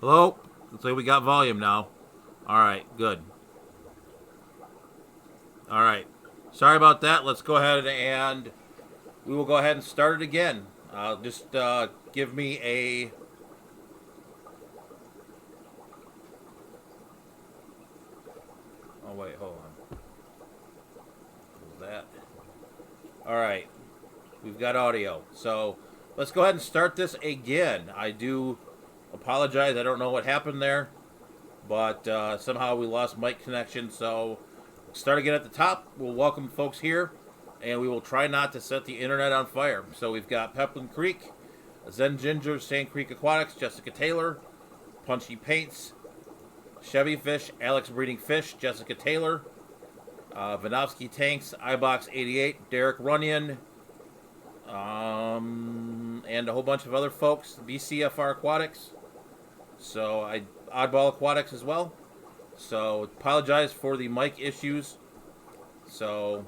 Hello? Looks like we got volume now. Alright, good. Alright. Sorry about that. Let's go ahead and we will go ahead and start it again. Just give me a... Oh, wait, hold on. What was that? Alright. We've got audio. So, let's go ahead and start this again. I do apologize. I don't know what happened there. But somehow we lost mic connection. So, start again at the top. We'll welcome folks here. And we will try not to set the internet on fire. So, we've got Peplin Creek, Zen Ginger, Sand Creek Aquatics, Jessica Taylor, Punchy Paints, Chevy Fish, Alex Breeding Fish, Jessica Taylor, Vanovsky Tanks, iBox 88, Derek Runyon, and a whole bunch of other folks, BCFR Aquatics, so Oddball Aquatics as well. So apologize for the mic issues. So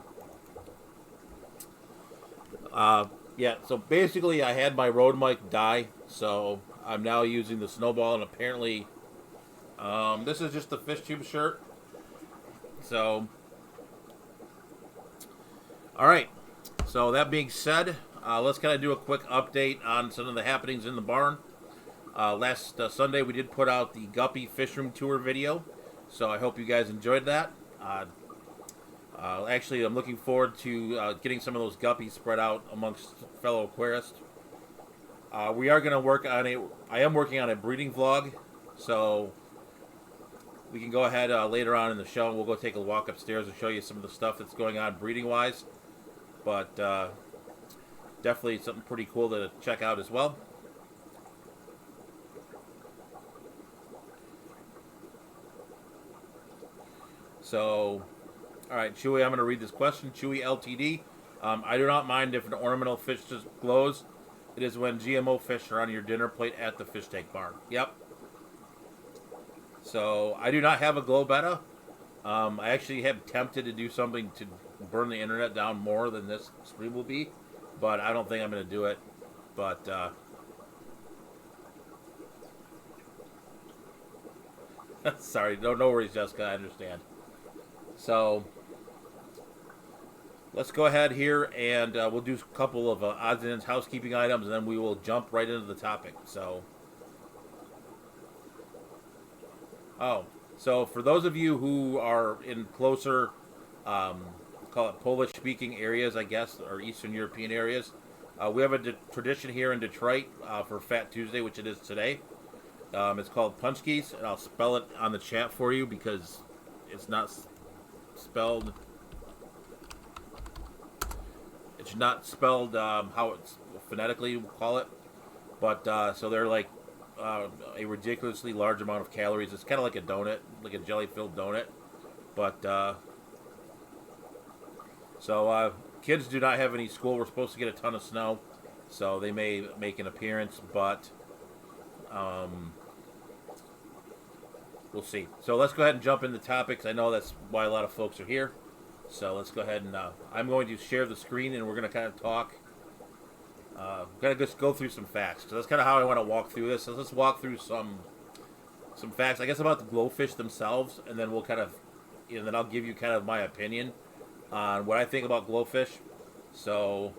yeah, so basically I had my Rode mic die, so I'm now using the Snowball, and apparently this is just the fish tube shirt. So alright, so that being said, let's kind of do a quick update on some of the happenings in the barn. Last Sunday we did put out the Guppy Fish Room Tour video, so I hope you guys enjoyed that. Actually, I'm looking forward to getting some of those guppies spread out amongst fellow aquarists. We are going to work on I am working on a breeding vlog, so we can go ahead later on in the show and we'll go take a walk upstairs and show you some of the stuff that's going on breeding-wise. But definitely something pretty cool to check out as well. So, alright, Chewy, I'm going to read this question. Chewy LTD. I do not mind if an ornamental fish just glows. It is when GMO fish are on your dinner plate at the fish tank barn. Yep. So, I do not have a GloBetta. I actually am tempted to do something to burn the internet down more than this stream will be. But I don't think I'm going to do it. But, sorry, no worries, Jessica, I understand. So, let's go ahead here and we'll do a couple of odds and ends housekeeping items, and then we will jump right into the topic. So, so for those of you who are in closer, call it Polish-speaking areas, I guess, or Eastern European areas, we have a tradition here in Detroit for Fat Tuesday, which it is today. It's called Punchkis, and I'll spell it on the chat for you because it's not spelled. It's not spelled how it's phonetically we'll call it, but so they're like a ridiculously large amount of calories. It's kind of like a donut, like a jelly-filled donut, but so kids do not have any school. We're supposed to get a ton of snow, so they may make an appearance, but we'll see. So let's go ahead and jump into topics. I know that's why a lot of folks are here. So let's go ahead and I'm going to share the screen, and we're going to kind of talk. Going to just go through some facts. So that's kind of how I want to walk through this. So let's walk through some facts, I guess, about the glowfish themselves, and then we'll kind of, then I'll give you kind of my opinion on what I think about glowfish. So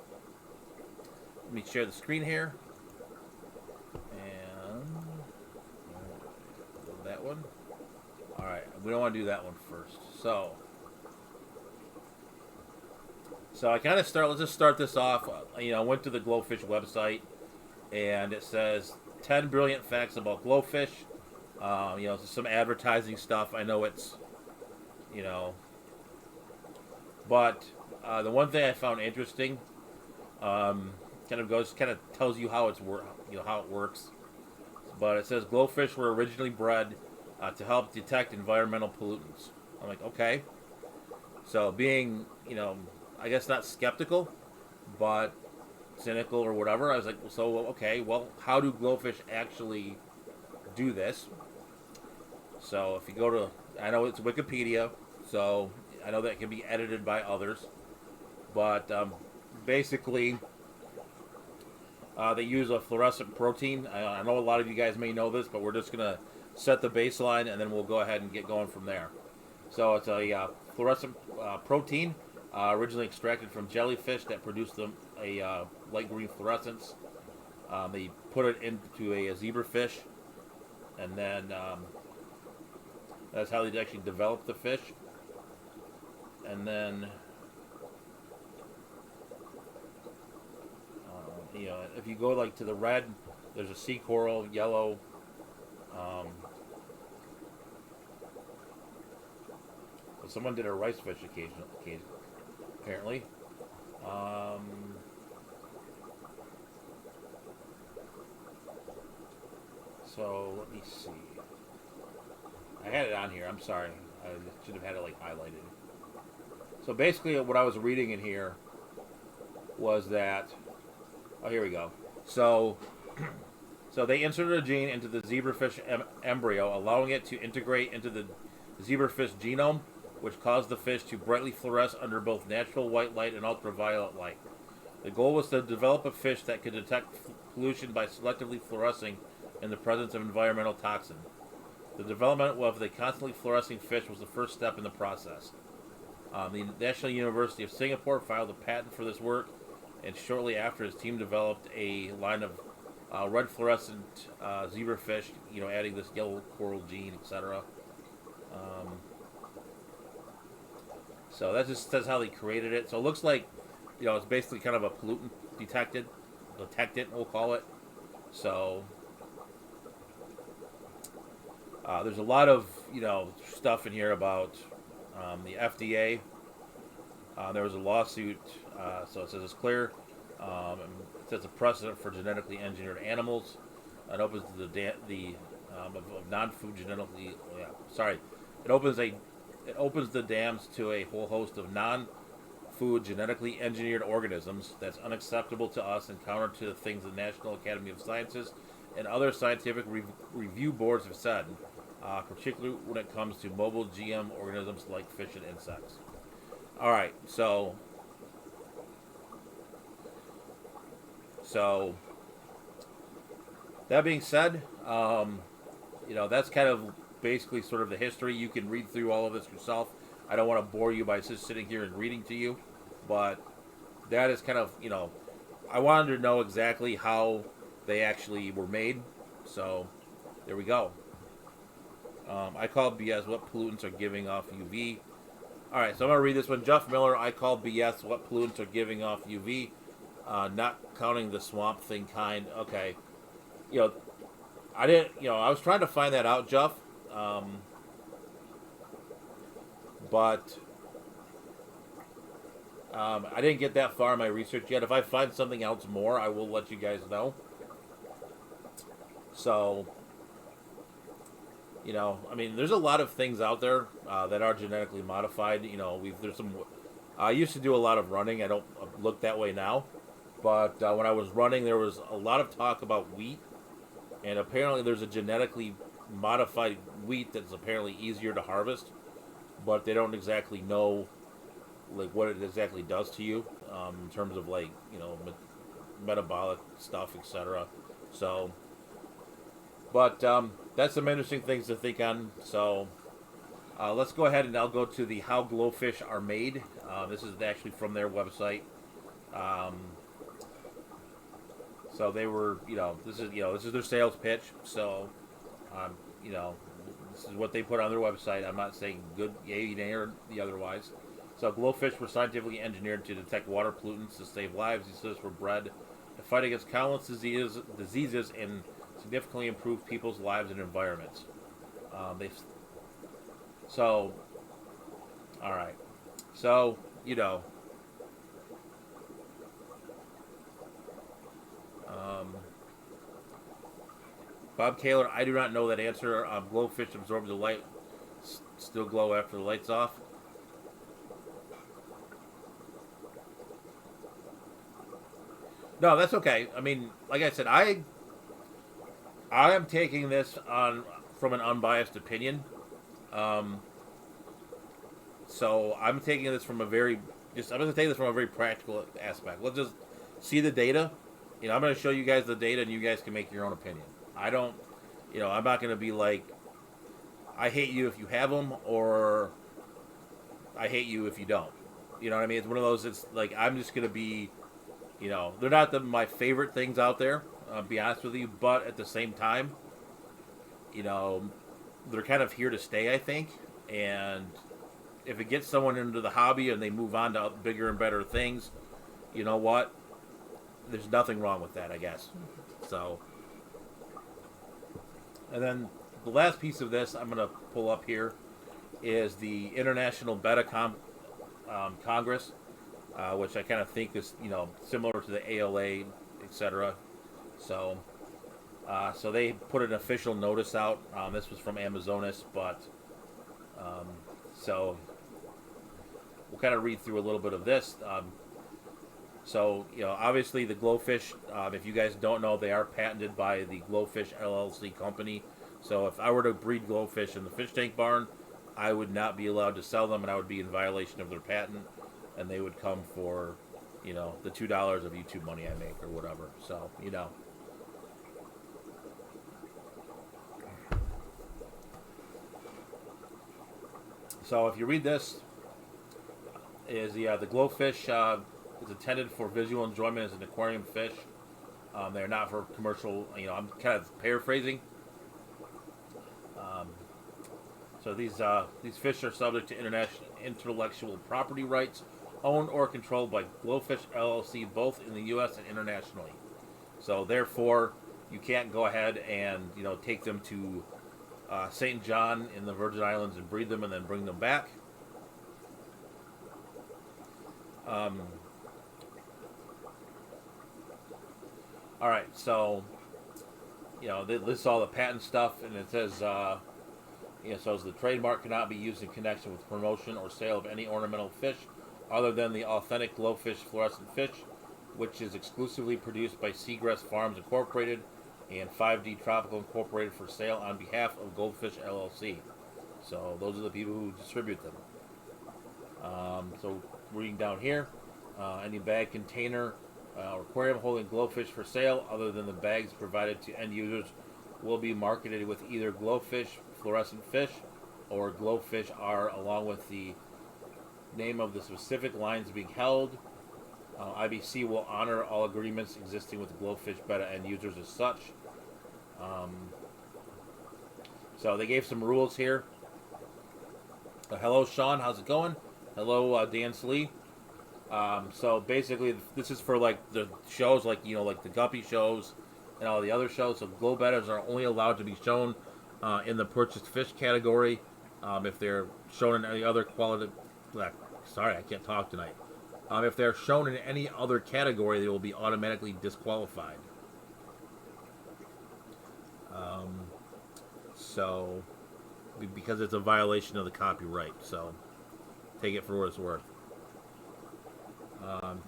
let me share the screen here, and that one. All right, we don't want to do that one first. So I kind of let's just start this off. I went to the Glowfish website, and it says 10 brilliant facts about glowfish. Some advertising stuff. I know it's, but the one thing I found interesting, kind of tells you how how it works. But it says glowfish were originally bred to help detect environmental pollutants. I'm like, okay. So being, I guess not skeptical, but cynical or whatever, I was like, okay, well, how do glowfish actually do this? So if you go to, I know it's Wikipedia, so I know that can be edited by others, but basically, They use a fluorescent protein. I know a lot of you guys may know this, but we're just gonna set the baseline and then we'll go ahead and get going from there. So it's a fluorescent protein, originally extracted from jellyfish that produced a light green fluorescence. They put it into a zebrafish, and then that's how they actually developed the fish. And then, if you go like to the red, there's a sea coral, yellow. So someone did a rice fish occasionally, apparently. So let me see. I had it on here. I'm sorry. I should have had it like highlighted. So basically, what I was reading in here was that. Oh, here we go. So they inserted a gene into the zebrafish embryo, allowing it to integrate into the zebrafish genome, which caused the fish to brightly fluoresce under both natural white light and ultraviolet light. The goal was to develop a fish that could detect pollution by selectively fluorescing in the presence of environmental toxin. The development of the constantly fluorescing fish was the first step in the process. The National University of Singapore filed a patent for this work, and shortly after, his team developed a line of red fluorescent zebrafish, adding this yellow coral gene, etc. So that just says how they created it. So it looks like, it's basically kind of a pollutant detectant, we'll call it. So there's a lot of, stuff in here about the FDA. There was a lawsuit, so it says it's clear. It sets a precedent for genetically engineered animals. It opens of non-food genetically. Yeah, sorry. It opens the dams to a whole host of non-food genetically engineered organisms that's unacceptable to us and counter to the things the National Academy of Sciences and other scientific review boards have said, particularly when it comes to mobile GM organisms like fish and insects. All right, so that being said, that's kind of basically sort of the history. You can read through all of this yourself. I don't want to bore you by just sitting here and reading to you, but that is kind of, I wanted to know exactly how they actually were made. So there we go. I call BS what pollutants are giving off UV. All right, so I'm going to read this one. Jeff Miller, I call BS what pollutants are giving off UV, not counting the swamp thing kind. Okay. I didn't, I was trying to find that out, Jeff. But I didn't get that far in my research yet. If I find something else more, I will let you guys know. So, there's a lot of things out there that are genetically modified. There's some. I used to do a lot of running. I don't look that way now, but when I was running, there was a lot of talk about wheat, and apparently there's a genetically modified wheat that's apparently easier to harvest, but they don't exactly know like what it exactly does to you in terms of metabolic stuff, etc. So, but that's some interesting things to think on. So let's go ahead and I'll go to the how glowfish are made. This is actually from their website. So they were, this is their sales pitch. So, this is what they put on their website. I'm not saying good, yay, nay, or the otherwise. So glowfish were scientifically engineered to detect water pollutants to save lives. These fish were bred to fight against countless diseases and significantly improve people's lives and environments. All right. So, Bob Kaler, I do not know that answer. Glowfish absorb the light, still glow after the light's off. No, that's okay. I mean, like I said, I am taking this on from an unbiased opinion. So I'm taking this from I'm going to take this from a very practical aspect. Let's just see the data, I'm going to show you guys the data, and you guys can make your own opinion. I don't, I'm not going to be like, I hate you if you have them, or I hate you if you don't. You know what I mean? It's one of those. It's like I'm just going to be, they're not my favorite things out there. I'll be honest with you, but at the same time, you know, they're kind of here to stay, I think. And if it gets someone into the hobby and they move on to bigger and better things, you know what? There's nothing wrong with that, I guess. So, and then the last piece of this I'm going to pull up here is the International Veticon Congress, which I kind of think is, similar to the ALA, etc. So, so they put an official notice out. This was from Amazonas, but so we'll kind of read through a little bit of this. So, obviously the Glofish, if you guys don't know, they are patented by the Glofish LLC company. So if I were to breed Glofish in the fish tank barn, I would not be allowed to sell them, and I would be in violation of their patent, and they would come for, the $2 of YouTube money I make or whatever. So, So if you read this, is the Glofish is intended for visual enjoyment as an aquarium fish. They're not for commercial. I'm kind of paraphrasing. Um, so these fish are subject to international intellectual property rights, owned or controlled by Glofish LLC, both in the U.S. and internationally. So therefore, you can't go ahead and take them to St. John in the Virgin Islands and breed them and then bring them back. All right, so they list all the patent stuff, and it says, so the trademark cannot be used in connection with promotion or sale of any ornamental fish other than the authentic Glofish fluorescent fish, which is exclusively produced by Seagrass Farms Incorporated and 5D Tropical Incorporated for sale on behalf of Goldfish LLC. So those are the people who distribute them. So reading down here, any bag, container, or aquarium holding Glofish for sale other than the bags provided to end users will be marketed with either Glofish fluorescent fish or Glofish R along with the name of the specific lines being held. IBC will honor all agreements existing with Glofish Betta end users as such. So they gave some rules here. Hello, Sean. How's it going? Hello, Dan Slee. So basically, this is for like the shows, like like the Guppy shows and all the other shows. So GloBettas are only allowed to be shown in the purchased fish category. If they're shown in any other quality, sorry, I can't talk tonight. If they're shown in any other category, they will be automatically disqualified. So, because it's a violation of the copyright, so take it for what it's worth.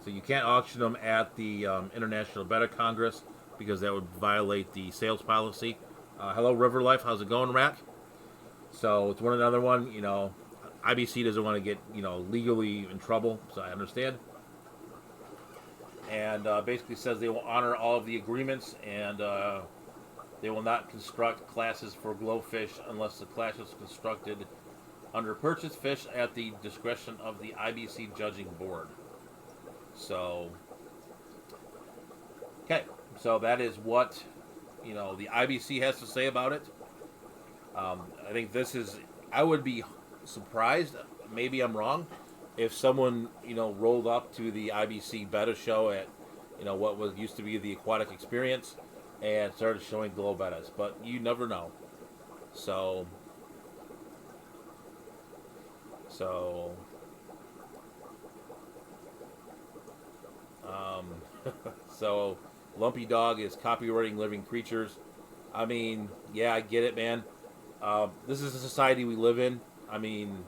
So you can't auction them at the International Betta Congress because that would violate the sales policy. Hello, River Life. How's it going, Rack? So it's another one. IBC doesn't want to get legally in trouble, so I understand. And basically says they will honor all of the agreements, and they will not construct classes for Glofish unless the class is constructed under purchased fish at the discretion of the IBC judging board. So, okay, so that is what the IBC has to say about it. I think this is. I would be surprised, maybe I'm wrong, if someone rolled up to the IBC Betta show at what was used to be the Aquatic Experience and started showing GloBettas, but you never know. So so Lumpy Dog is copywriting living creatures. I mean, yeah, I get it, man. This is the society we live in. I mean,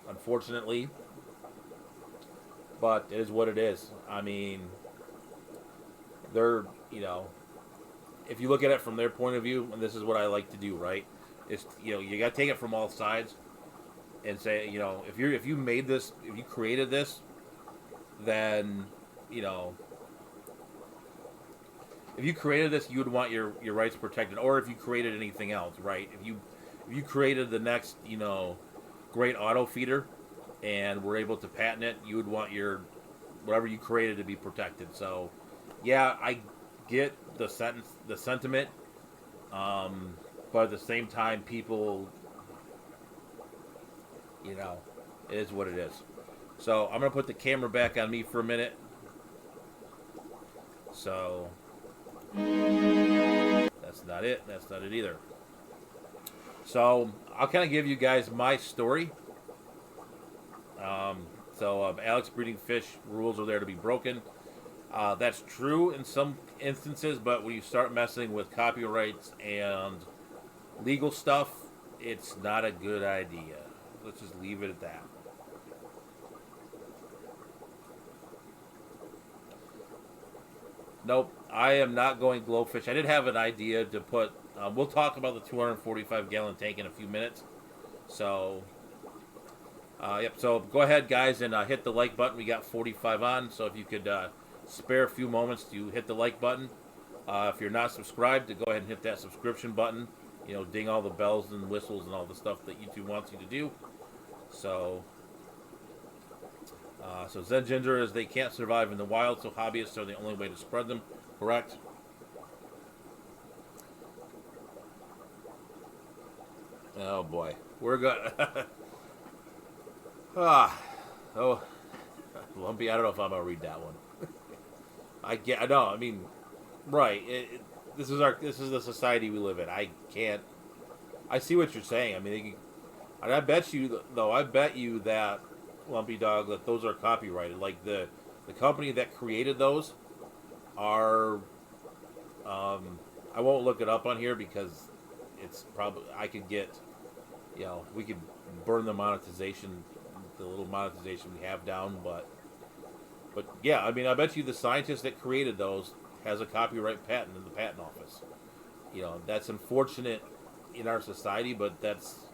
unfortunately, but it is what it is. I mean, they're, if you look at it from their point of view, and this is what I like to do, right? Is you got to take it from all sides and say, if you made this, if you created this, then if you created this, you would want your rights protected, or if you created anything else, right? If you created the next, great auto feeder, and were able to patent it, you would want your whatever you created to be protected. So, yeah, I get the sentiment, but at the same time, people, it is what it is. So I'm gonna put the camera back on me for a minute. So that's not it. That's not it either. So I'll kind of give you guys my story. Alex breeding fish rules are there to be broken. That's true in some instances, but when you start messing with copyrights and legal stuff, it's not a good idea. Let's just leave it at that. Nope, I am not going Glofish. I did have an idea to put. We'll talk about the 245-gallon tank in a few minutes. So, yep. So go ahead, guys, and hit the like button. We got 45 on, so if you could spare a few moments to hit the like button. If you're not subscribed, to go ahead and hit that subscription button. Ding all the bells and whistles and all the stuff that YouTube wants you to do. So, Zen Ginger is they can't survive in the wild, so hobbyists are the only way to spread them. Correct? Oh boy, we're good. Oh, Lumpy. I don't know if I'm gonna read that one. I know. I mean, right. This is the society we live in. I can't. I see what you're saying. I mean, and I bet you though. I bet you that Lumpy Dog that those are copyrighted. Like the company that created those are. I won't look it up on here because it's probably I could get. We could burn the monetization, the little monetization we have down, but yeah, I mean, I bet you the scientist that created those has a copyright patent in the patent office. That's unfortunate in our society, but that's,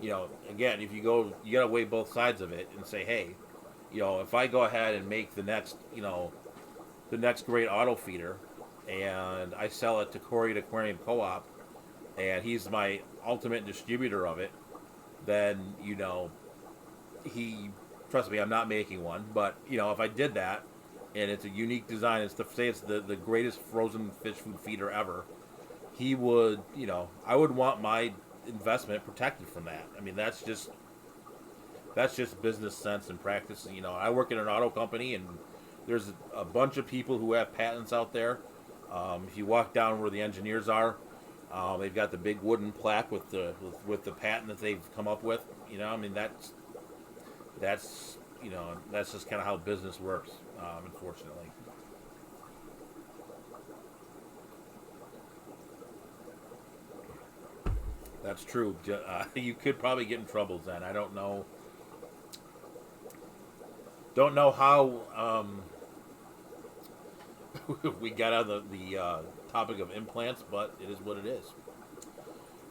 again, if you gotta weigh both sides of it and say, hey, if I go ahead and make the next great auto feeder, and I sell it to Corey at Aquarium Co-op, and he's my ultimate distributor of it, then, trust me, I'm not making one, but, if I did that, and it's a unique design, say it's the greatest frozen fish food feeder ever, he would, I would want my investment protected from that. I mean, that's just business sense and practice. I work in an auto company, and there's a bunch of people who have patents out there. If you walk down where the engineers are, they've got the big wooden plaque with the patent that they've come up with. I mean that's just kind of how business works, unfortunately. That's true. You could probably get in trouble then. I don't know. Don't know how we got on the topic of implants, but it is what it is.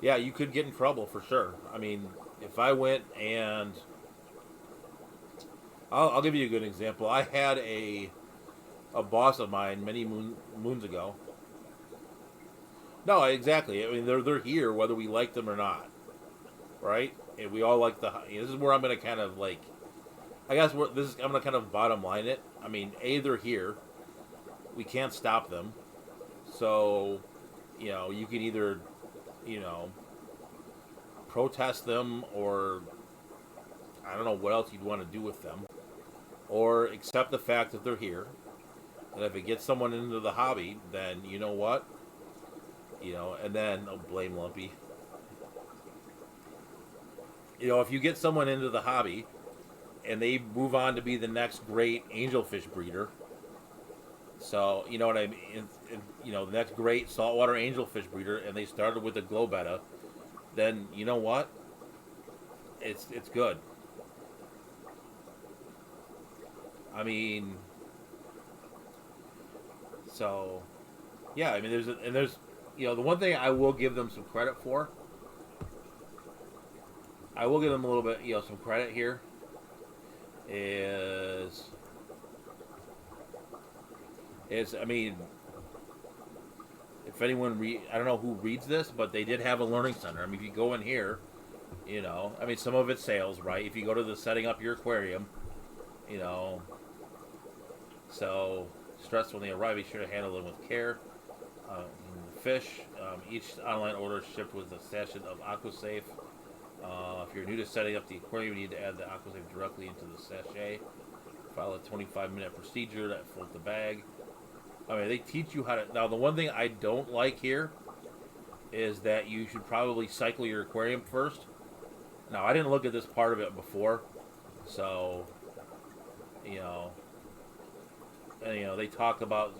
Yeah, you could get in trouble for sure. I mean, if I went and I'll give you a good example. I had a boss of mine many moons ago. No, exactly. I mean, they're here whether we like them or not, right? And we all like this is where I'm going to kind of like. I guess I'm going to kind of bottom line it. I mean, they're here. We can't stop them. So, you can either, protest them, or I don't know what else you'd want to do with them, or accept the fact that they're here. And if it gets someone into the hobby, then you know what? And then blame Lumpy. If you get someone into the hobby and they move on to be the next great angelfish breeder, so you know what I mean, the next great saltwater angelfish breeder, and they started with a GloBetta, then you know what? It's good. I mean, so yeah, I mean, there's the one thing I will give them some credit for. I will give them a little bit, some credit here. Is I mean, if anyone I don't know who reads this, but they did have a learning center. I mean, if you go in here, you know, I mean, some of it's sales, right? If you go to the setting up your aquarium, you know, so stress when they arrive, be sure to handle them with care. Fish, each online order is shipped with a sachet of AquaSafe. If you're new to setting up the aquarium, you need to add the AquaSafe directly into the sachet. Follow a 25-minute procedure that fills the bag. I mean, they teach you how to... Now, the one thing I don't like here is that you should probably cycle your aquarium first. Now, I didn't look at this part of it before, so, you know... And, you know, they talk about,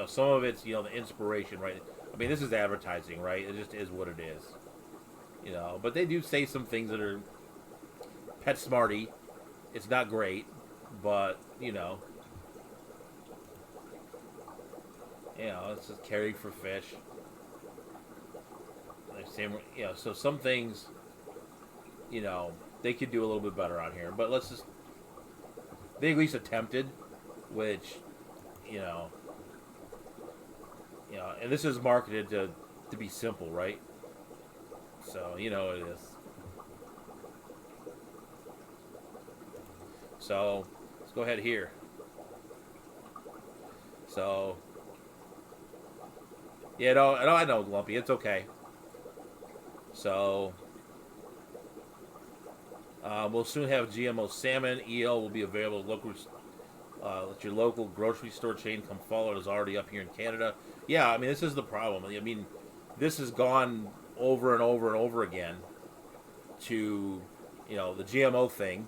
some of it's, the inspiration, right? I mean, this is advertising, right? It just is what it is. You know, but they do say some things that are pet smarty. It's not great, but, it's just caring for fish. Same, so some things, they could do a little bit better on here. But they at least attempted, which, and this is marketed to be simple, right? So, it is. So, let's go ahead here. So, yeah, I know, Lumpy. It's okay. So, we'll soon have GMO salmon. EL will be available at your local grocery store chain. Come follow. It is already up here in Canada. Yeah, I mean, this is the problem. I mean, this has gone over and over and over again to, the GMO thing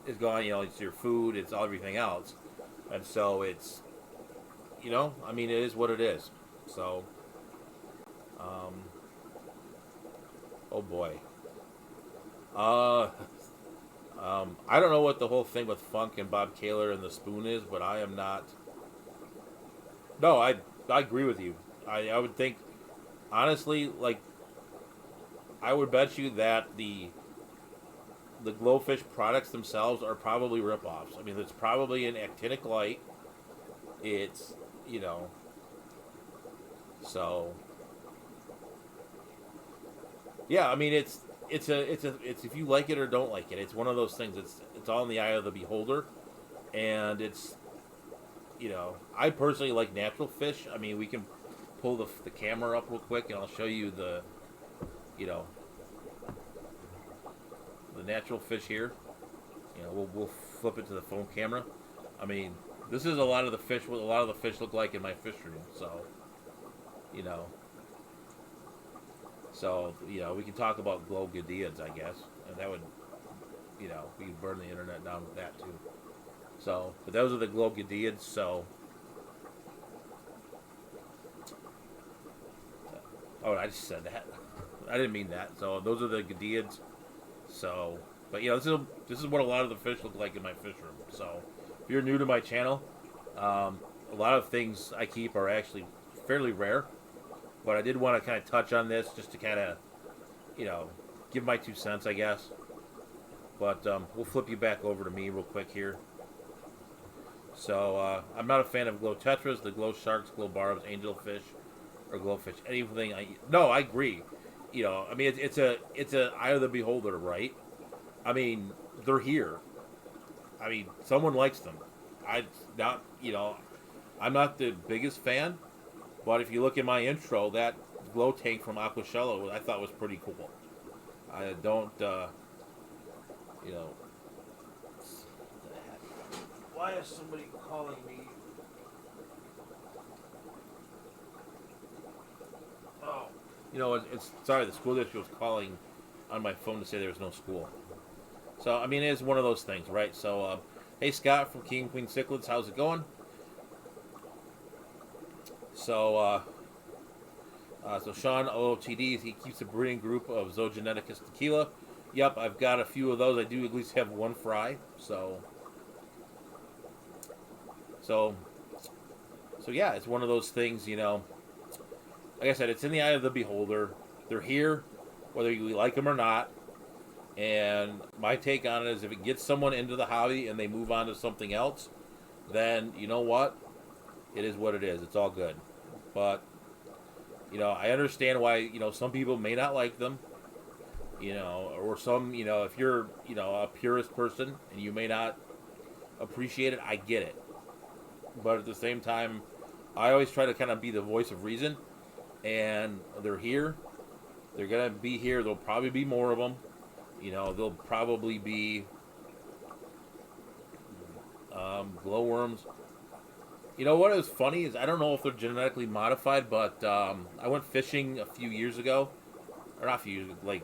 is gone, it's your food, it's everything else. And so it's, I mean, it is what it is. So, oh boy. I don't know what the whole thing with Funk and Bob Kaler and the spoon is, but I am not. No, I agree with you. I would think, honestly, like, I would bet you that the Glofish products themselves are probably ripoffs. I mean, it's probably an actinic light. It's, so, yeah, I mean, it's if you like it or don't like it, it's one of those things. It's all in the eye of the beholder, and it's, I personally like natural fish. I mean, we can pull the camera up real quick, and I'll show you the natural fish here. We'll flip it to the phone camera. I mean, this is a lot of the fish. What a lot of the fish look like in my fish room. So, we can talk about Glo-Geddeids, I guess, and that would, we could burn the internet down with that too. So, but those are the Glo-Geddeids. So, I just said that. I didn't mean that. So those are the Geddeids. So, but this is what a lot of the fish look like in my fish room. So, if you're new to my channel, a lot of things I keep are actually fairly rare. But I did want to kind of touch on this just to kind of, give my 2 cents, I guess. But we'll flip you back over to me real quick here. So, I'm not a fan of glow tetras, the glow sharks, glow barbs, angelfish, or glowfish. Anything no, I agree. I mean, it's a eye of the beholder, right? I mean, they're here. I mean, someone likes them. I'm not the biggest fan, but if you look at my intro, that glow tank from Aquashello, I thought was pretty cool. I don't, why is somebody calling me? Oh. It's sorry, the school district was calling on my phone to say there was no school. So, I mean, it is one of those things, right? So, hey, Scott from King and Queen Cichlids, how's it going? So, Sean OOTD, he keeps a breeding group of Zoogeneticus tequila. Yep, I've got a few of those. I do at least have one fry. So yeah, it's one of those things, Like I said, it's in the eye of the beholder. They're here, whether you like them or not. And my take on it is if it gets someone into the hobby and they move on to something else, then you know what? It is what it is. It's all good. But I understand why, some people may not like them, or some, if you're, a purist person and you may not appreciate it, I get it. But at the same time, I always try to kind of be the voice of reason, and they're here. They're going to be here. There'll probably be more of them. There'll probably be glowworms. What is funny is I don't know if they're genetically modified, but I went fishing a few years ago, or not a few years ago, like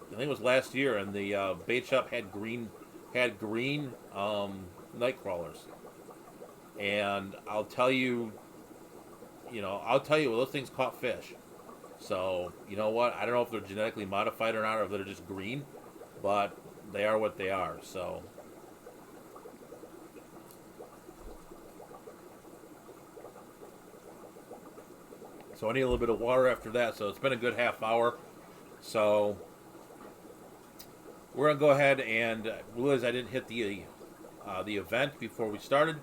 I think it was last year, and the bait shop had green night crawlers, and I'll tell you, well, those things caught fish. So you know what? I don't know if they're genetically modified or not, or if they're just green, but they are what they are. So I need a little bit of water after that. So it's been a good half hour. So we're gonna go ahead and realize I didn't hit the event before we started.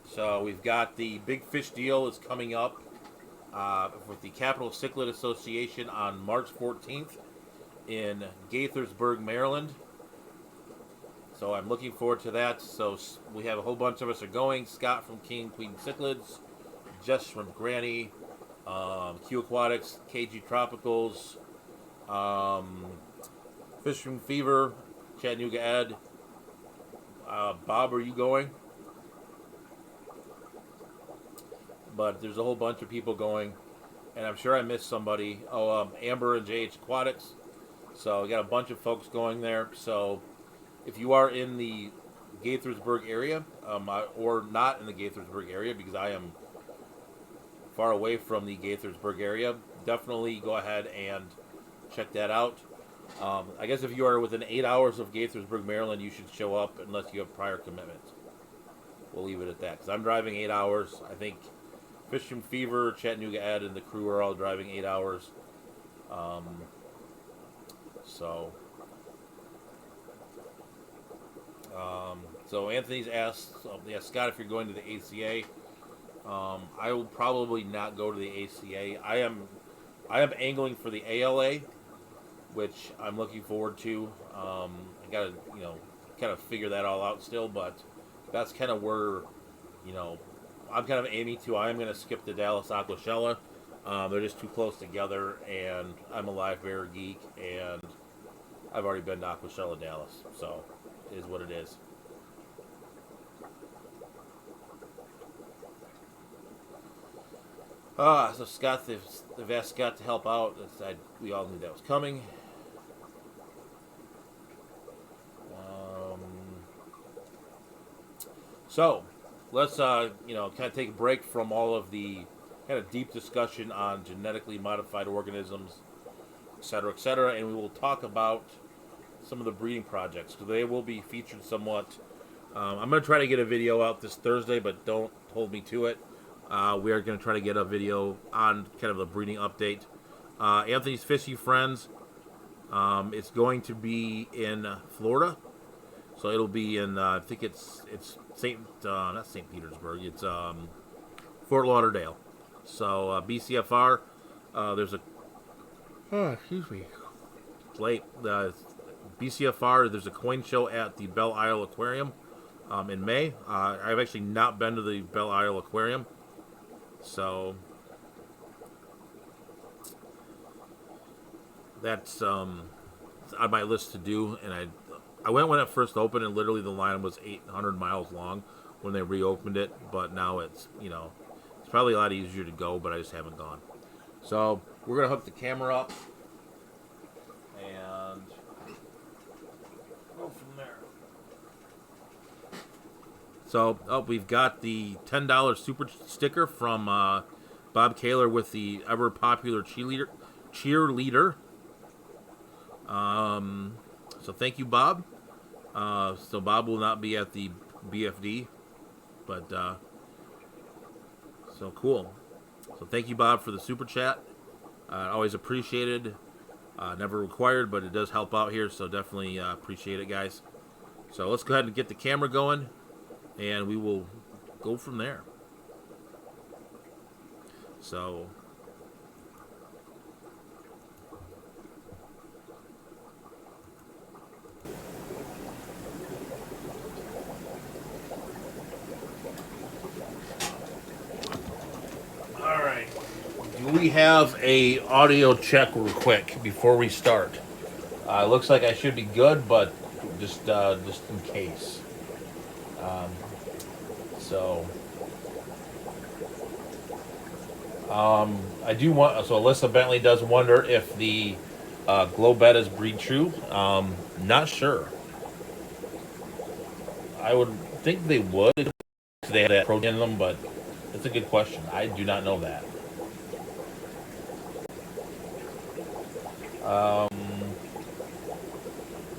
So we've got the Big Fish Deal is coming up with the Capital Cichlid Association on March 14th in Gaithersburg, Maryland. So I'm looking forward to that. So we have a whole bunch of us are going. Scott from King Queen Cichlids, Jess from Granny, Q Aquatics, KG Tropicals, Fishing Fever, Chattanooga Ed. Bob, are you going? But there's a whole bunch of people going, and I'm sure I missed somebody. Amber and JH Aquatics. So we got a bunch of folks going there. So if you are in the Gaithersburg area, or not in the Gaithersburg area, because I am far away from the Gaithersburg area, definitely go ahead and check that out. I guess if you are within 8 hours of Gaithersburg, Maryland, you should show up unless you have prior commitments. We'll leave it at that, because I'm driving 8 hours. I think Fishing Fever, Chattanooga Ed, and the crew are all driving 8 hours. So Anthony's asked, Scott, if you're going to the ACA. I will probably not go to the ACA. I am angling for the ALA, which I'm looking forward to. I gotta, kind of figure that all out still, but that's kind of where, I'm kind of aiming to. I am going to skip the Dallas Aquashella. They're just too close together, and I'm a live bear geek, and I've already been to Aquashella Dallas, so it is what it is. So Scott, they've asked Scott to help out. We all knew that was coming. So let's kind of take a break from all of the kind of deep discussion on genetically modified organisms, et cetera, and we will talk about some of the breeding projects, because they will be featured somewhat. I'm going to try to get a video out this Thursday, but don't hold me to it. We are going to try to get a video on kind of the breeding update. Anthony's Fishy Friends, it's going to be in Florida. So it'll be in, I think it's not St. Petersburg, it's Fort Lauderdale. So BCFR, there's a, excuse me, it's late. BCFR, there's a coin show at the Belle Isle Aquarium in May. I've actually not been to the Belle Isle Aquarium. So that's on my list to do, and I went when it first opened, and literally the line was 800 miles long when they reopened it, but now it's it's probably a lot easier to go, but I just haven't gone. So we're gonna hook the camera up and go from there. So, we've got the $10 super sticker from Bob Kaler with the ever popular cheerleader. So thank you, Bob. So Bob will not be at the BFD, but so cool. So thank you, Bob, for the super chat. Always appreciated. Never required, but it does help out here, so definitely appreciate it, guys. So let's go ahead and get the camera going, and we will go from there. So we have a audio check real quick before we start. Looks like I should be good, but just in case. I do want. So Alyssa Bentley does wonder if the GloBettas breed true. Not sure. I would think they would. They have that protein in them, but it's a good question. I do not know that.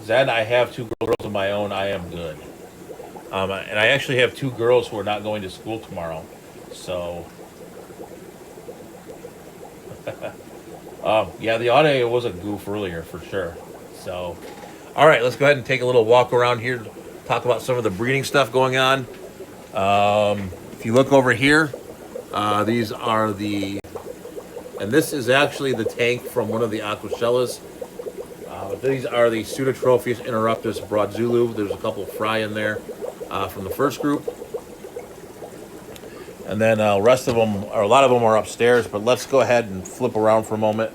Zen, I have 2 girls of my own. I am good. And I actually have 2 girls who are not going to school tomorrow. So, yeah, the audio was a goof earlier for sure. So, all right, let's go ahead and take a little walk around here, talk about some of the breeding stuff going on. If you look over here, these are the, and this is actually the tank from one of the Aquashellas. These are the Pseudotropheus interruptus broadzulu. There's a couple of fry in there from the first group. And then rest of them, or a lot of them are upstairs, but let's go ahead and flip around for a moment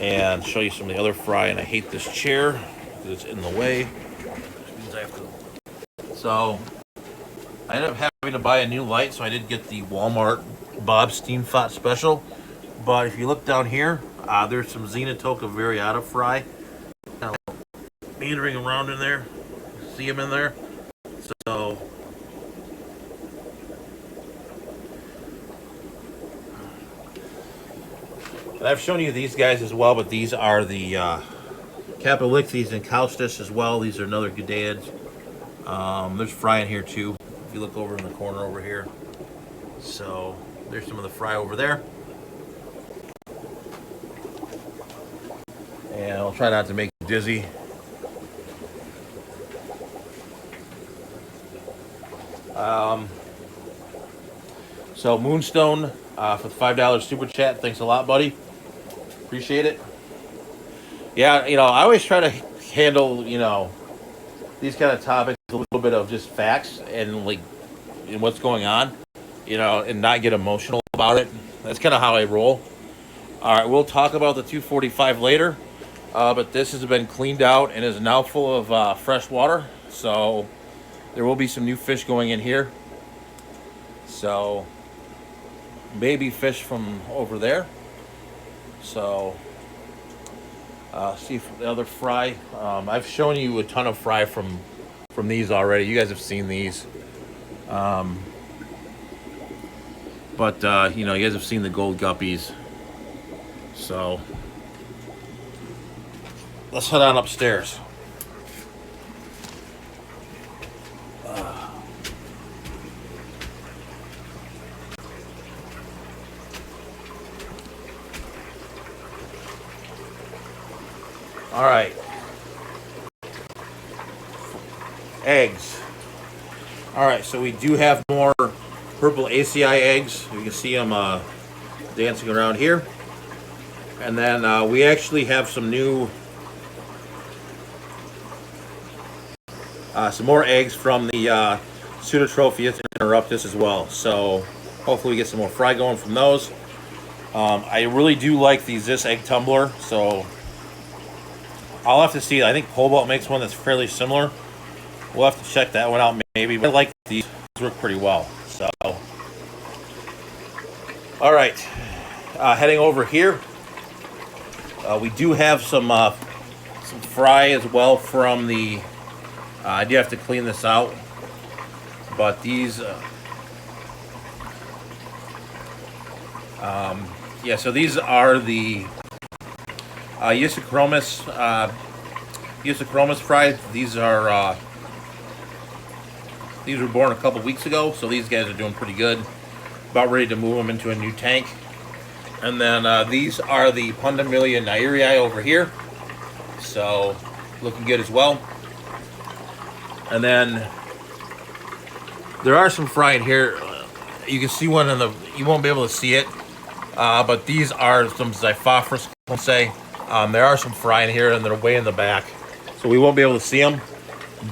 and show you some of the other fry. And I hate this chair because it's in the way. Which means I have to... So I ended up having to buy a new light, so I did get the Walmart Bob Steam Fat Special. But if you look down here, there's some Xenotoca variata fry kind of meandering around in there. See them in there? So and I've shown you these guys as well, but these are the Capelixes and Caustus as well. These are another Gudaids. There's fry in here too, if you look over in the corner over here. So there's some of the fry over there. And I'll try not to make you dizzy. So Moonstone for the $5 super chat. Thanks a lot, buddy. Appreciate it. Yeah, you know, I always try to handle, you know, these kind of topics a little bit of just facts and like and what's going on, you know, and not get emotional about it. That's kind of how I roll. All right, we'll talk about the 245 later. But this has been cleaned out and is now full of fresh water. So there will be some new fish going in here. So baby fish from over there. So see if the other fry. I've shown you a ton of fry from these already. You guys have seen these. But you know, you guys have seen the gold guppies. So let's head on upstairs. All right. Eggs. All right, so we do have more purple ACI eggs. You can see them dancing around here. And then we actually have some new some more eggs from the Pseudotropheus interruptus as well. So hopefully we get some more fry going from those. I really do like this egg tumbler. So I'll have to see. I think Cobalt makes one that's fairly similar. We'll have to check that one out maybe. But I like these. These work pretty well. So, all right. Heading over here, we do have some fry as well from the. I do have to clean this out, but these. Yeah. So these are the. Eusochromis fries. These are these were born a couple weeks ago, so these guys are doing pretty good. About ready to move them into a new tank. And then these are the Pundamilia nairii over here, so looking good as well. And then there are some fry in here. You can see one in the. You won't be able to see it, but these are some Xiphophorus. Let's say. There are some fry in here, and they're way in the back, so we won't be able to see them,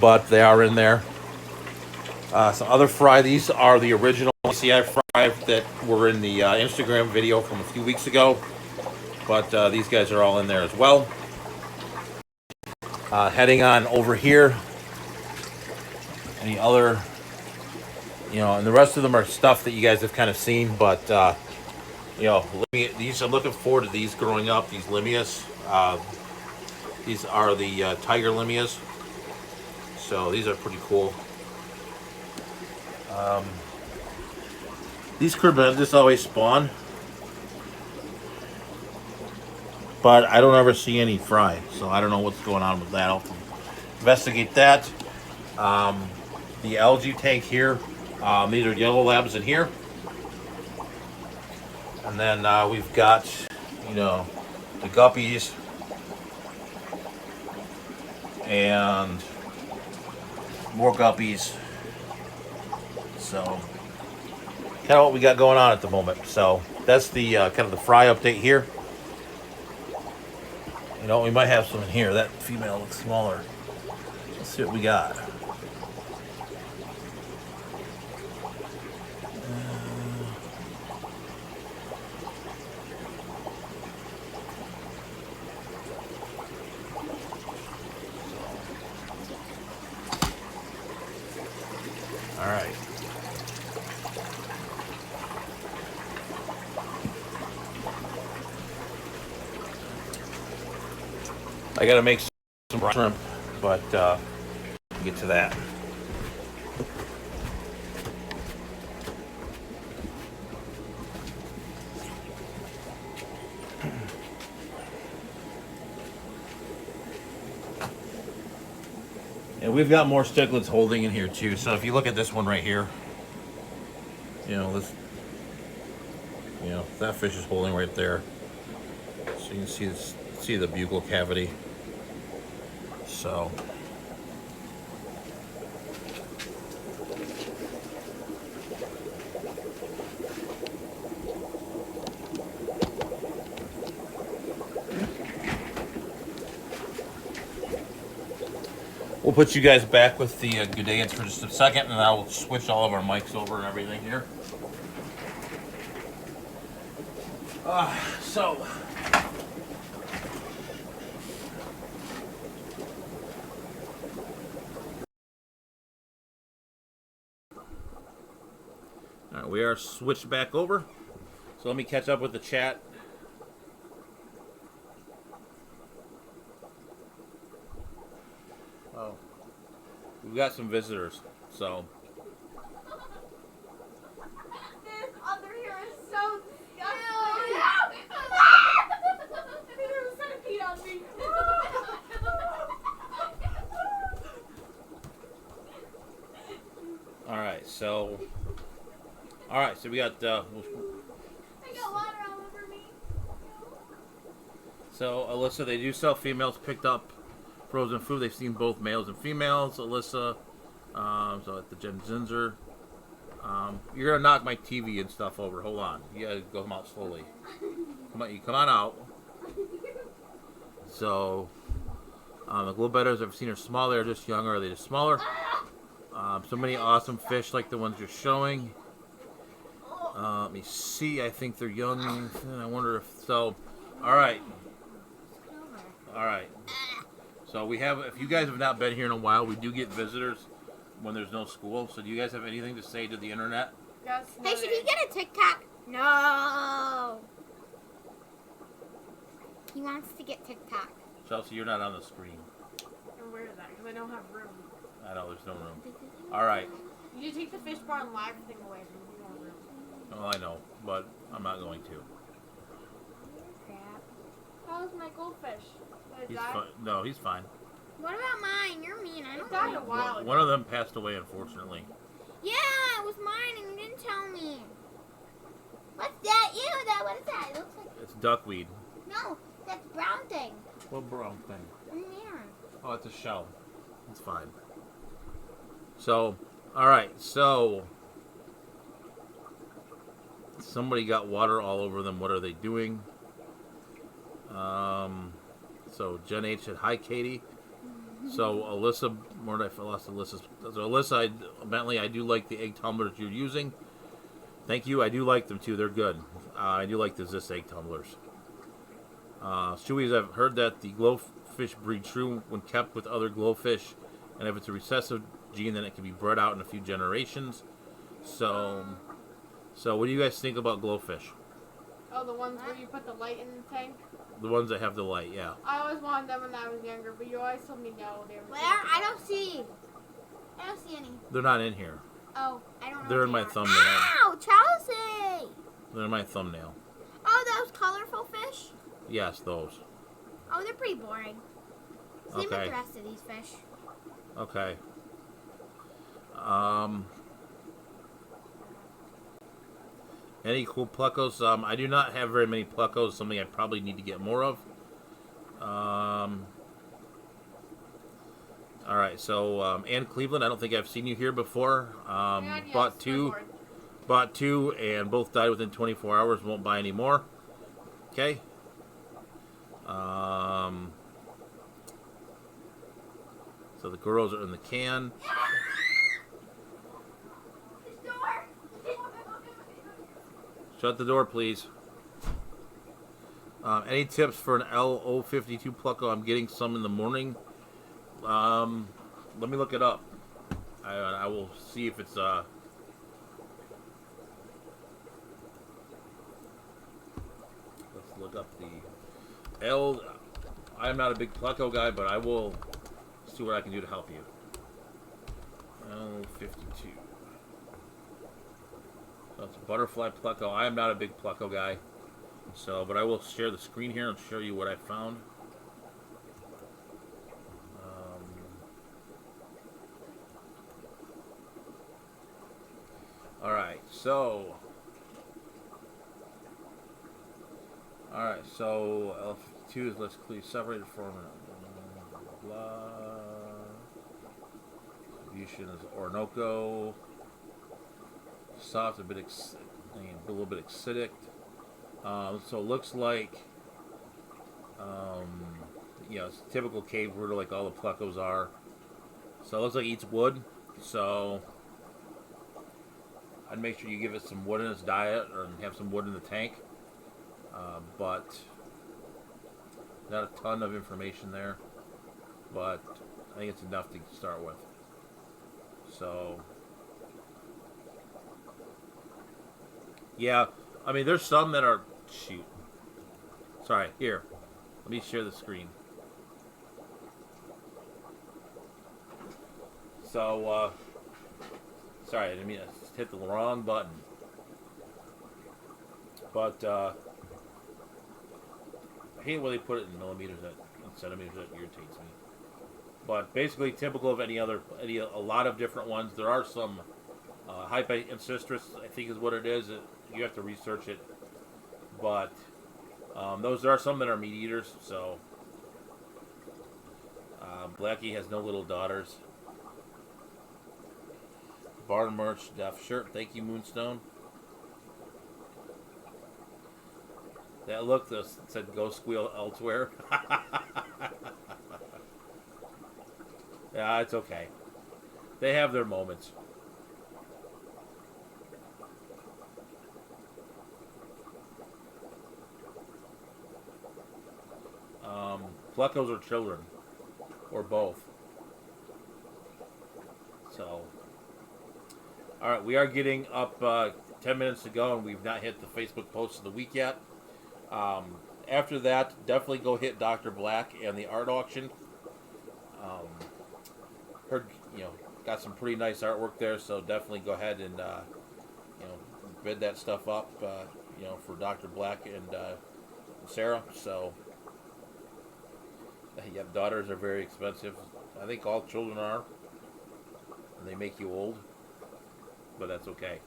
but they are in there. Some other fry. These are the original CI fry 5 that were in the Instagram video from a few weeks ago. But these guys are all in there as well. Heading on over here. Any other, and the rest of them are stuff that you guys have kind of seen. But, these, I'm looking forward to these growing up, these Limmias. These are the tiger Limmias. So these are pretty cool. These Crebensis always spawn, but I don't ever see any fry, so I don't know what's going on with that. I'll investigate that. The algae tank here, these are yellow labs in here, and then we've got, the guppies and more guppies. So kind of what we got going on at the moment. So that's the kind of the fry update here. We might have some in here. That female looks smaller. Let's see what we got. All right. I gotta make some shrimp, but we'll get to that. And we've got more cichlids holding in here too. So if you look at this one right here, that fish is holding right there. So you can see the buccal cavity. So we'll put you guys back with the Gudaians for just a second, and I'll switch all of our mics over and everything here. All right, we are switched back over. So let me catch up with the chat. Oh, we've got some visitors, so. This other here is so disgusting. There was a centipede on me. All right, so we got. I got water all over me. So Alyssa, they do sell females picked up frozen food. They've seen both males and females. Alyssa, so at the Jen Zinzer. You're gonna knock my TV and stuff over. Hold on, you gotta go come out slowly. Come on out. So the GloBettas, I've seen are small. They're just younger. Are they just smaller? So many awesome fish like the ones you're showing. Let me see. I think they're young. I wonder if so. All right. So we have. If you guys have not been here in a while, we do get visitors when there's no school. So do you guys have anything to say to the internet? Yes. Hey, should he get a TikTok? No. He wants to get TikTok. Chelsea, you're not on the screen. And where is that? Because I don't have room. I know there's no room. All right. You need to take the fish bar and live thing away from me. You don't have room. Oh, I know, but I'm not going to. Crap. How's my goldfish? Did it He's die? fine. No, he's fine. What about mine? You're mean. I It don't died know. a while ago. One of them passed away, unfortunately. Yeah, it was mine and you didn't tell me. What's that? Ew, what is that? It looks like... It's duckweed. No, that's brown thing. What brown thing? In there. Oh, it's a shell. It's fine. So, all right. So, somebody got water all over them. What are they doing? So Jen H said, "Hi, Katie." So Alyssa, where did I lost Alyssa? So Alyssa, Bentley, I do like the egg tumblers you're using. Thank you. I do like them too. They're good. I do like the Zis egg tumblers. Chewies, I've heard that the glowfish breed true when kept with other glowfish, and if it's a recessive gene, then it can be bred out in a few generations. So, what do you guys think about glowfish? Oh, the ones where you put the light in the tank? The ones that have the light, yeah. I always wanted them when I was younger, but you always told me no. They were Where? I don't see any. They're not in here. Oh, I don't know. They're what in they my are. thumbnail. Ow, Chelsea! They're in my thumbnail. Oh, those colorful fish? Yes, those. Oh, they're pretty boring. Same Okay. with the rest of these fish. Okay. Any cool pluckos? I do not have very many pluckos. Something I probably need to get more of. All right. So, Ann Cleveland, I don't think I've seen you here before. Yeah, Bought yes, two. my lord. Bought two, and both died within 24 hours. Won't buy any more. Okay. So the girls are in the can. This door! Shut the door, please. Any tips for an LO52 Plucko? I'm getting some in the morning. Let me look it up. I will see if it's let's look up the L. I'm not a big Plucko guy, but I will see what I can do to help you. L52. So it's a butterfly Plucko. I am not a big Plucko guy. So, but I will share the screen here and show you what I found. Alright, so L52 is let's clearly separated from blah. Distribution is Orinoco. Soft, a little bit acidic. So it looks like, it's typical cave rooter like all the Pluckos are. So it looks like it eats wood. So I'd make sure you give it some wood in its diet or have some wood in the tank. But not a ton of information there. But I think it's enough to start with. So yeah, I mean there's some that are shoot. Sorry, here. Let me share the screen. So sorry, I didn't mean to hit the wrong button. But I hate when they put it in millimeters and centimeters. That irritates me. But basically, typical of a lot of different ones. There are some hypancistris, I think is what it is. You have to research it. But there are some that are meat eaters. So Blackie has no little daughters. Barn merch, Def shirt. Thank you, Moonstone. That look said go squeal elsewhere. Yeah, it's okay. They have their moments. Pluckos are children, or both. So, all right, we are getting up 10 minutes to go, and we've not hit the Facebook post of the week yet. After that, definitely go hit Dr. Black and the art auction. Heard, got some pretty nice artwork there, so definitely go ahead and, bid that stuff up, for Dr. Black and Sarah. So, yeah, daughters are very expensive. I think all children are, and they make you old, but that's okay.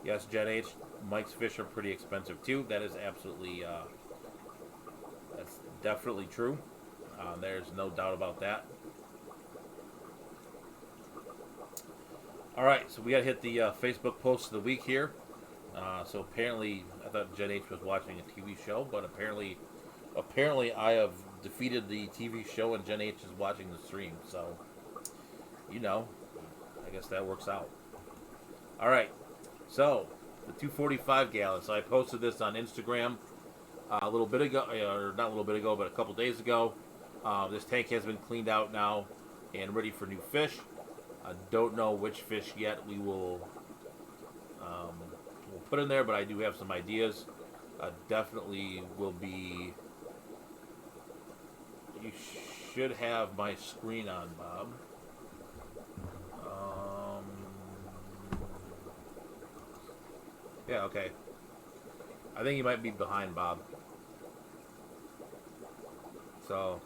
Yes, Gen H, Mike's fish are pretty expensive too. That is absolutely, that's definitely true. There's no doubt about that. All right, so we got to hit the Facebook post of the week here. So apparently, I thought Gen H was watching a TV show, but apparently I have defeated the TV show and Gen H is watching the stream. So you know, I guess that works out. All right, so the 245 gallon. So I posted this on Instagram a little bit ago, or not a little bit ago, but a couple days ago. This tank has been cleaned out now and ready for new fish. I don't know which fish yet we'll put in there, but I do have some ideas. Definitely will be. You should have my screen on, Bob. Yeah, okay. I think you might be behind, Bob. So,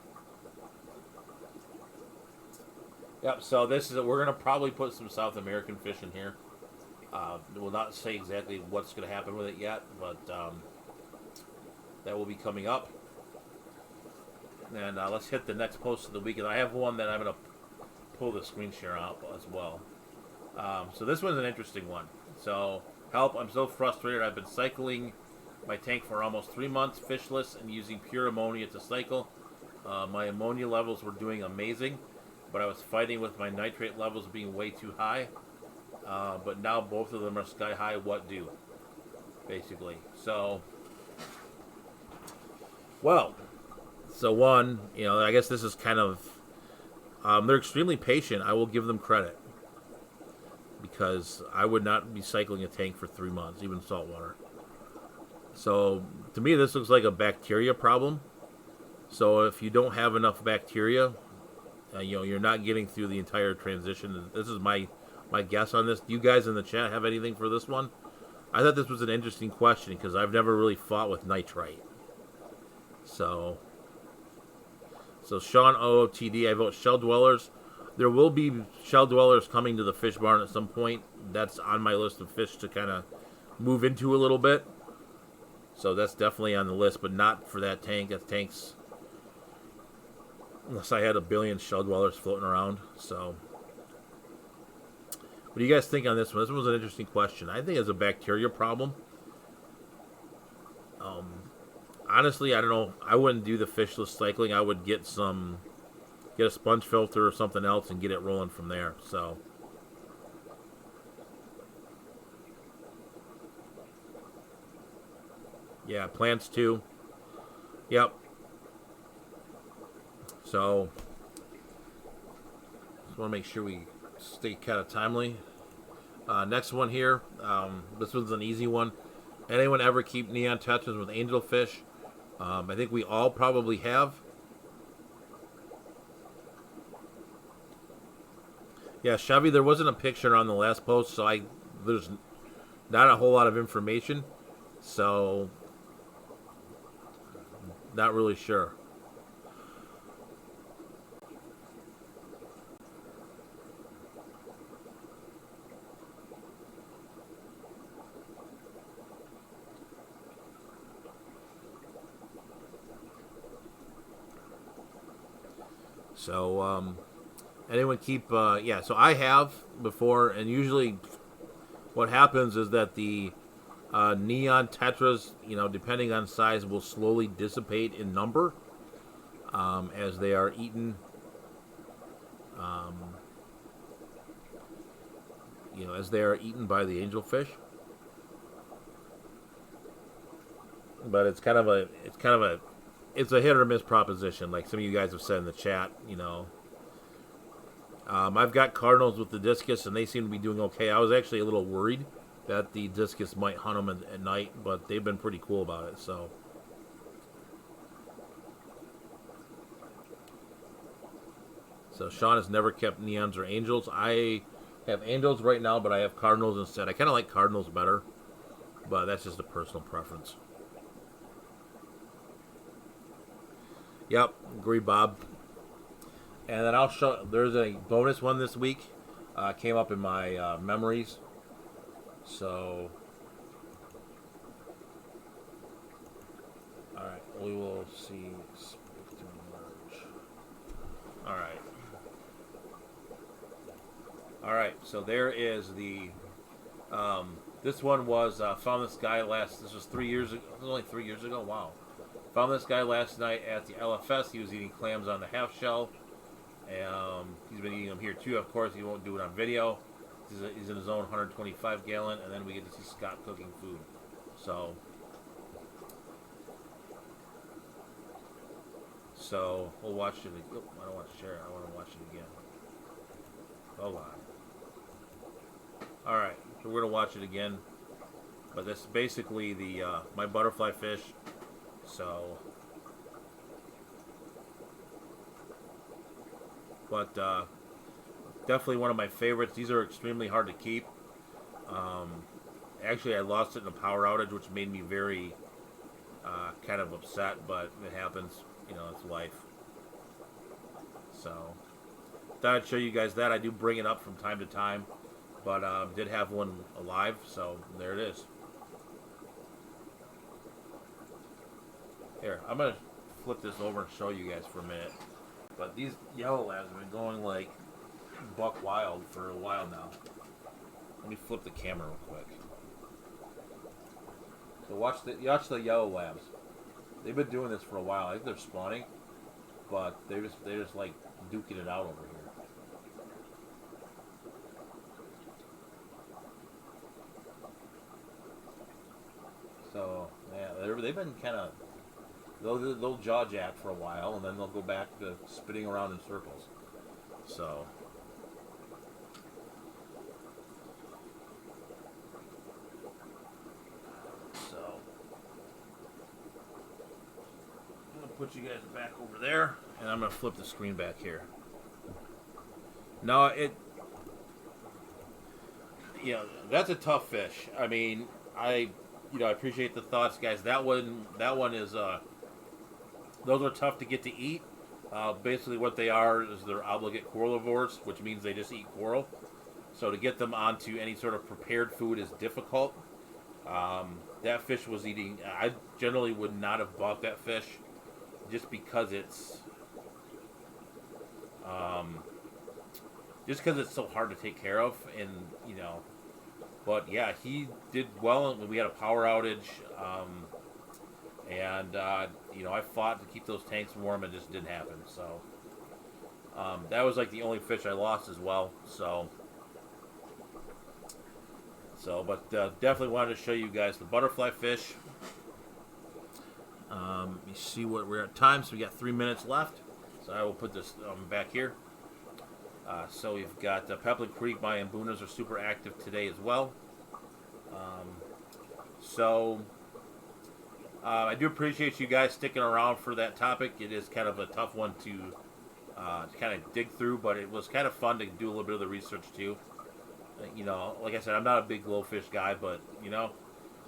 yep. So this is we're gonna probably put some South American fish in here. We'll not say exactly what's gonna happen with it yet, but that will be coming up. And let's hit the next post of the week. And I have one that I'm gonna pull the screen share out as well. So this one's an interesting one. So help! I'm so frustrated. I've been cycling my tank for almost 3 months, fishless, and using pure ammonia to cycle. My ammonia levels were doing amazing, but I was fighting with my nitrate levels being way too high. But now both of them are sky high. What do? Basically. So, well, so one, I guess this is kind of, they're extremely patient. I will give them credit, because I would not be cycling a tank for 3 months, even saltwater. So to me, this looks like a bacteria problem. So if you don't have enough bacteria, you're not getting through the entire transition. This is my guess on this. Do you guys in the chat have anything for this one? I thought this was an interesting question because I've never really fought with nitrite. So Sean OOTD, I vote shell dwellers. There will be shell dwellers coming to the fish barn at some point. That's on my list of fish to kind of move into a little bit. So that's definitely on the list, but not for that tank. That tank's, unless I had a billion shell dwellers floating around. So what do you guys think on this one? This one was an interesting question. I think it's a bacteria problem. Honestly, I don't know. I wouldn't do the fishless cycling. I would get a sponge filter or something else and get it rolling from there. So yeah, plants too. Yep. So just want to make sure we stay kind of timely. Next one here. This one's an easy one. Anyone ever keep neon tetras with angelfish? I think we all probably have. Yeah, Chevy, there wasn't a picture on the last post, so there's not a whole lot of information. So not really sure. So, anyone keep, yeah, so I have before, and usually what happens is that the neon tetras, depending on size, will slowly dissipate in number as they are eaten, as they are eaten by the angelfish. But it's a hit or miss proposition, like some of you guys have said in the chat. I've got cardinals with the discus, and they seem to be doing okay. I was actually a little worried that the discus might hunt them at night, but they've been pretty cool about it. So Sean has never kept neons or angels. I have angels right now, but I have cardinals instead. I kind of like cardinals better, but that's just a personal preference. Yep, agree, Bob. And then I'll show. There's a bonus one this week. Came up in my memories. So, all right, we will see. All right. So there is the. This one was found this guy last. This was 3 years ago. It was only 3 years ago. Wow. Found this guy last night at the LFS. He was eating clams on the half shell. He's been eating them here too. Of course, he won't do it on video. He's in his own 125 gallon, and then we get to see Scott cooking food. So we'll watch it. Oh, I don't want to share it. I want to watch it again. Hold on. All right, so we're gonna watch it again. But that's basically the my butterfly fish. So, but definitely one of my favorites. These are extremely hard to keep. Actually, I lost it in a power outage, which made me very kind of upset. But it happens, you know, it's life. So, thought I'd show you guys that. I do bring it up from time to time, but did have one alive, so there it is. Here, I'm gonna flip this over and show you guys for a minute. But these yellow labs have been going like buck wild for a while now. Let me flip the camera real quick. So watch the yellow labs. They've been doing this for a while. I think they're spawning, but they're just like duking it out over here. So yeah, they've been kind of they'll jaw jack for a while, and then they'll go back to spinning around in circles. So. Put you guys back over there, and I'm gonna flip the screen back here. No, that's a tough fish. I mean, I appreciate the thoughts, guys. That one is those are tough to get to eat. Basically, what they are is they're obligate coralivores, which means they just eat coral. So to get them onto any sort of prepared food is difficult. That fish was eating. I generally would not have bought that fish. Just because it's so hard to take care of, and but yeah, he did well when we had a power outage, and I fought to keep those tanks warm, and it just didn't happen. So that was like the only fish I lost as well. But definitely wanted to show you guys the butterfly fish. Let me see what we're at time. So we got 3 minutes left. So I will put this back here. So we've got Peplin Creek. My Mbunas are super active today as well. I do appreciate you guys sticking around for that topic. It is kind of a tough one to kind of dig through, but it was kind of fun to do a little bit of the research too. Like I said, I'm not a big Glofish guy, but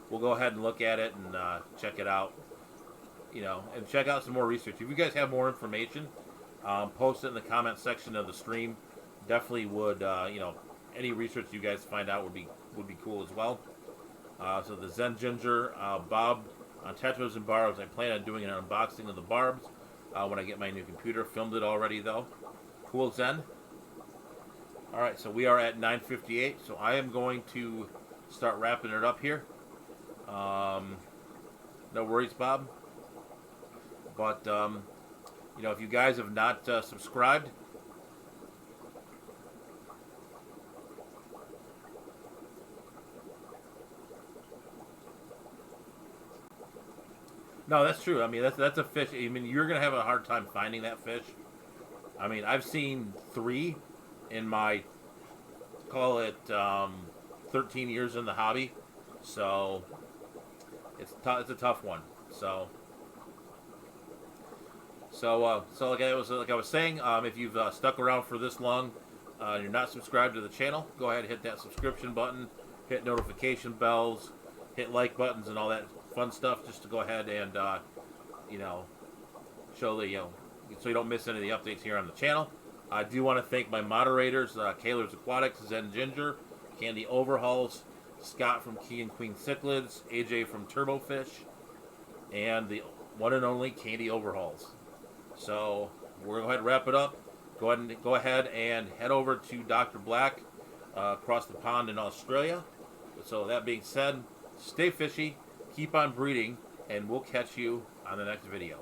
we'll go ahead and look at it and check it out. And check out some more research. If you guys have more information, post it in the comment section of the stream. Definitely would, any research you guys find out would be cool as well. So the Zen Ginger, Bob on tetras and barbs. I plan on doing an unboxing of the barbs when I get my new computer. Filmed it already though. Cool, Zen. All right, so we are at 9:58. So I am going to start wrapping it up here. No worries, Bob. But, if you guys have not subscribed, no, that's true. I mean, that's a fish. I mean, you're going to have a hard time finding that fish. I mean, I've seen 3 in my, call it, 13 years in the hobby. So, it's a tough one. So like I was saying, if you've stuck around for this long, and you're not subscribed to the channel, go ahead and hit that subscription button, hit notification bells, hit like buttons, and all that fun stuff, just to go ahead and show the so you don't miss any of the updates here on the channel. I do want to thank my moderators, Kaler's Aquatics, Zen Ginger, Candy Overhauls, Scott from Key and Queen Cichlids, AJ from Turbofish, and the one and only Candy Overhauls. So we're going to go ahead and wrap it up. Go ahead and head over to Dr. Black across the pond in Australia. So that being said, stay fishy, keep on breeding, and we'll catch you on the next video.